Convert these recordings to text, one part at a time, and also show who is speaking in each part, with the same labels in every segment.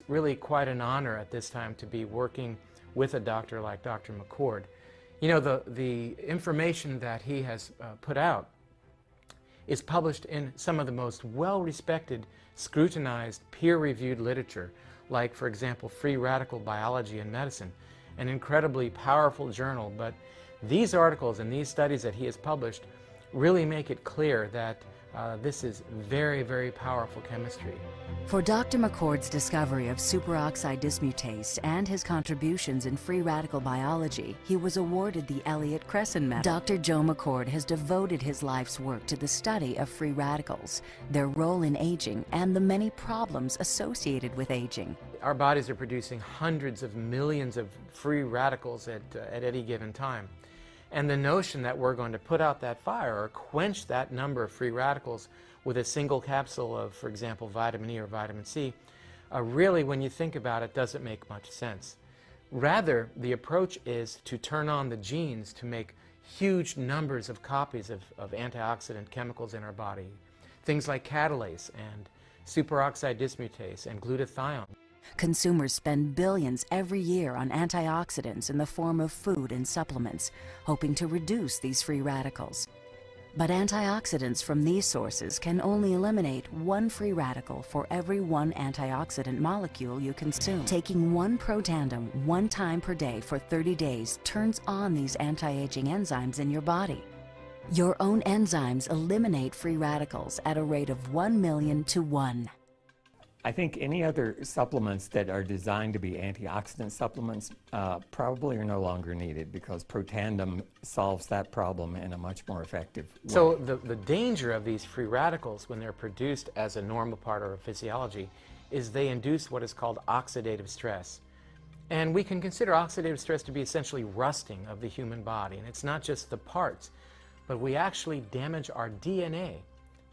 Speaker 1: Really quite an honor at this time to be working with a doctor like Dr. McCord. You know, the information that he has put out is published in some of the most well-respected, scrutinized, peer-reviewed literature, like, for example, Free Radical Biology and Medicine, an incredibly powerful journal. But these articles and these studies that he has published really make it clear that this is very, very powerful chemistry.
Speaker 2: For Dr. McCord's discovery of superoxide dismutase and his contributions in free radical biology, he was awarded the Elliott Cresson Medal. Dr. Joe McCord has devoted his life's work to the study of free radicals, their role in aging, and the many problems associated with aging.
Speaker 1: Our bodies are producing hundreds of millions of free radicals at any given time. And the notion that we're going to put out that fire or quench that number of free radicals with a single capsule of, for example, vitamin E or vitamin C, really, when you think about it, doesn't make much sense. Rather, the approach is to turn on the genes to make huge numbers of copies of antioxidant chemicals in our body, things like catalase and superoxide dismutase and glutathione.
Speaker 2: Consumers spend billions every year on antioxidants in the form of food and supplements, hoping to reduce these free radicals. But antioxidants from these sources can only eliminate one free radical for every one antioxidant molecule you consume. Taking one Protandim 1 time per day for 30 days turns on these anti-aging enzymes in your body. Your own enzymes eliminate free radicals at a rate of 1 million to 1.
Speaker 3: I think any other supplements that are designed to be antioxidant supplements probably are no longer needed, because Protandim solves that problem in a much more effective way.
Speaker 1: So the danger of these free radicals when they're produced as a normal part of our physiology is they induce what is called oxidative stress. And we can consider oxidative stress to be essentially rusting of the human body. And it's not just the parts, but we actually damage our DNA.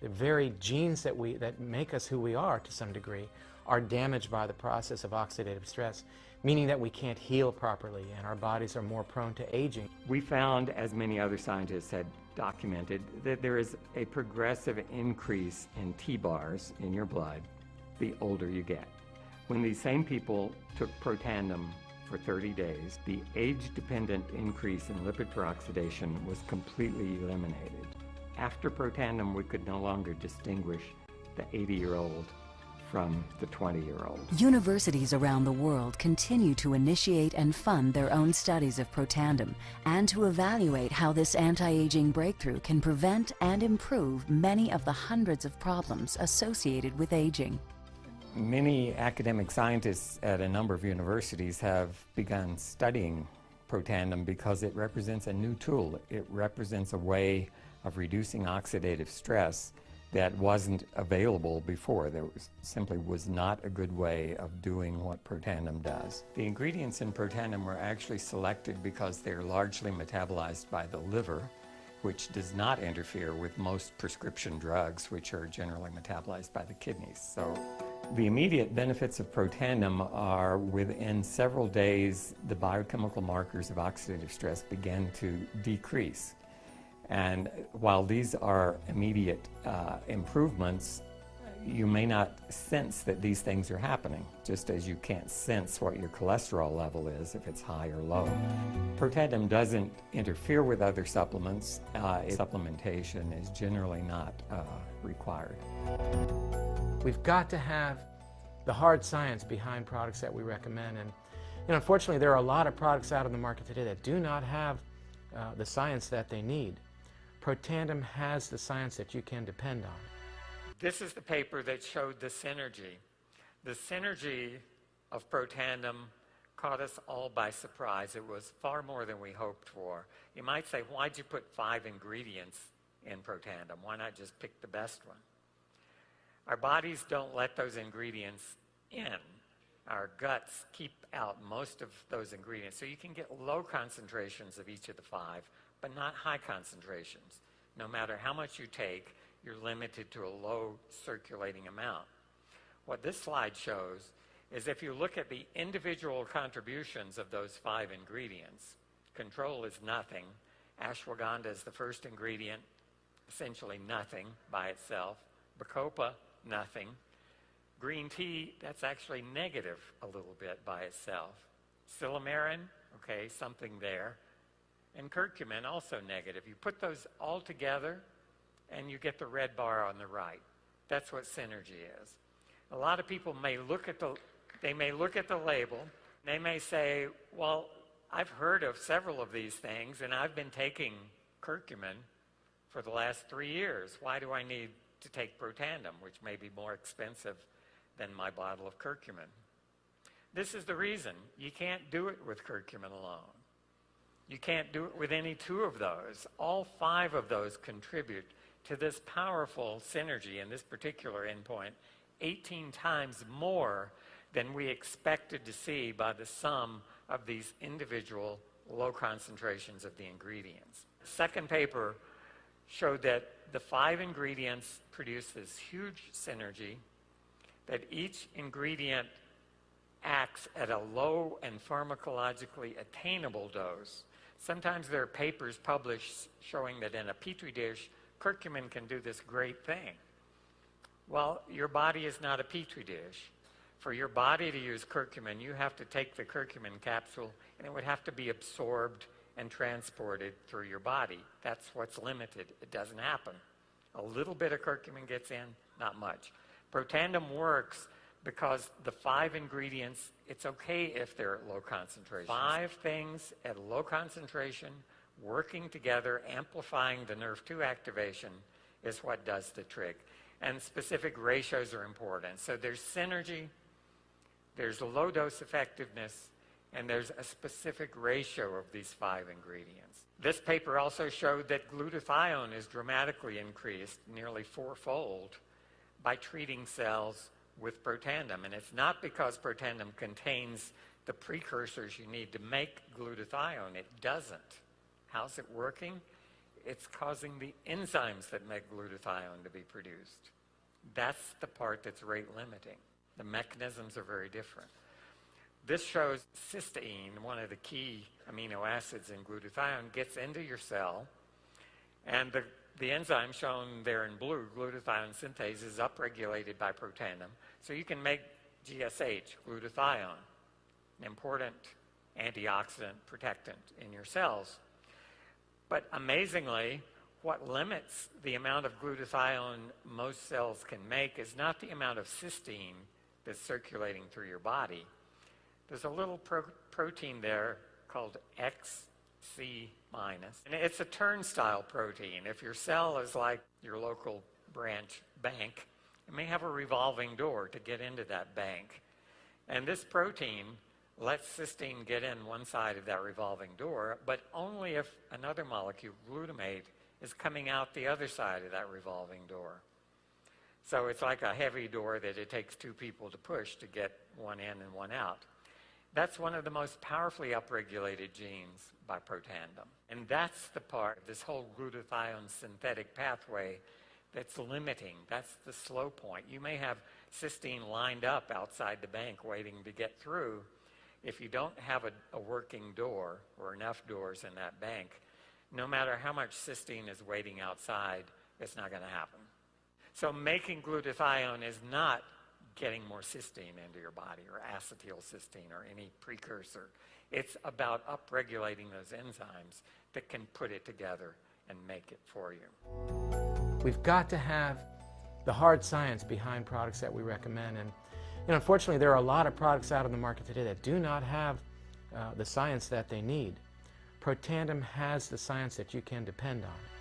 Speaker 1: The very genes that make us who we are to some degree are damaged by the process of oxidative stress, meaning that we can't heal properly and our bodies are more prone to aging.
Speaker 3: We found, as many other scientists had documented, that there is a progressive increase in T-bars in your blood the older you get. When these same people took Protandim for 30 days, the age-dependent increase in lipid peroxidation was completely eliminated. After Protandim, we could no longer distinguish the 80-year-old from the 20-year-old.
Speaker 2: Universities around the world continue to initiate and fund their own studies of Protandim and to evaluate how this anti-aging breakthrough can prevent and improve many of the hundreds of problems associated with aging.
Speaker 3: Many academic scientists at a number of universities have begun studying Protandim because it represents a new tool. It represents a way of reducing oxidative stress that wasn't available before. There simply was not a good way of doing what Protandim does. The ingredients in Protandim were actually selected because they're largely metabolized by the liver, which does not interfere with most prescription drugs, which are generally metabolized by the kidneys. So the immediate benefits of Protandim are within several days, the biochemical markers of oxidative stress begin to decrease. And while these are immediate improvements, you may not sense that these things are happening, just as you can't sense what your cholesterol level is if it's high or low. Protandim doesn't interfere with other supplements. Supplementation is generally not required.
Speaker 1: We've got to have the hard science behind products that we recommend. And unfortunately, there are a lot of products out on the market today that do not have the science that they need. Protandim has the science that you can depend on.
Speaker 3: This is the paper that showed the synergy. The synergy of Protandim caught us all by surprise. It was far more than we hoped for. You might say, why'd you put 5 ingredients in Protandim? Why not just pick the best one? Our bodies don't let those ingredients in. Our guts keep out most of those ingredients. So you can get low concentrations of each of the 5, but not high concentrations. No matter how much you take, you're limited to a low circulating amount. What this slide shows is if you look at the individual contributions of those 5 ingredients, control is nothing. Ashwagandha is the first ingredient, essentially nothing by itself. Bacopa, nothing. Green tea, that's actually negative a little bit by itself. Silymarin, okay, something there. And curcumin, also negative. You put those all together, and you get the red bar on the right. That's what synergy is. A lot of people may look at the label. They may say, well, I've heard of several of these things, and I've been taking curcumin for the last 3 years. Why do I need to take Protandim, which may be more expensive than my bottle of curcumin? This is the reason. You can't do it with curcumin alone. You can't do it with any two of those. All 5 of those contribute to this powerful synergy in this particular endpoint, 18 times more than we expected to see by the sum of these individual low concentrations of the ingredients. The second paper showed that the 5 ingredients produce this huge synergy, that each ingredient acts at a low and pharmacologically attainable dose. Sometimes there are papers published showing that in a petri dish, curcumin can do this great thing. Well, your body is not a petri dish. For your body to use curcumin, you have to take the curcumin capsule, and it would have to be absorbed and transported through your body. That's what's limited. It doesn't happen. A little bit of curcumin gets in, not much. Protandim works because the 5 ingredients, it's okay if they're at low concentration. 5 things at low concentration, working together, amplifying the Nrf2 activation is what does the trick. And specific ratios are important. So there's synergy, there's a low dose effectiveness, and there's a specific ratio of these 5 ingredients. This paper also showed that glutathione is dramatically increased, nearly 4-fold, by treating cells with Protandim. And it's not because Protandim contains the precursors you need to make glutathione. It doesn't. How's it working? It's causing the enzymes that make glutathione to be produced. That's the part that's rate limiting. The mechanisms are very different. This shows cysteine, one of the key amino acids in glutathione, gets into your cell, and the enzyme shown there in blue, glutathione synthase, is upregulated by Protandim. So you can make GSH, glutathione, an important antioxidant protectant in your cells. But amazingly, what limits the amount of glutathione most cells can make is not the amount of cysteine that's circulating through your body. There's a little protein there called XC-, and it's a turnstile protein. If your cell is like your local branch bank, it may have a revolving door to get into that bank. And this protein lets cysteine get in one side of that revolving door, but only if another molecule, glutamate, is coming out the other side of that revolving door. So it's like a heavy door that it takes 2 people to push to get one in and one out. That's one of the most powerfully upregulated genes by Protandim. And that's the part of this whole glutathione synthetic pathway that's limiting. That's the slow point. You may have cysteine lined up outside the bank waiting to get through. If you don't have a working door or enough doors in that bank, no matter how much cysteine is waiting outside, it's not going to happen. So making glutathione is not getting more cysteine into your body or acetylcysteine or any precursor. It's about upregulating those enzymes that can put it together and make it for you.
Speaker 1: We've got to have the hard science behind products that we recommend. And unfortunately, there are a lot of products out on the market today that do not have the science that they need. Protandim has the science that you can depend on.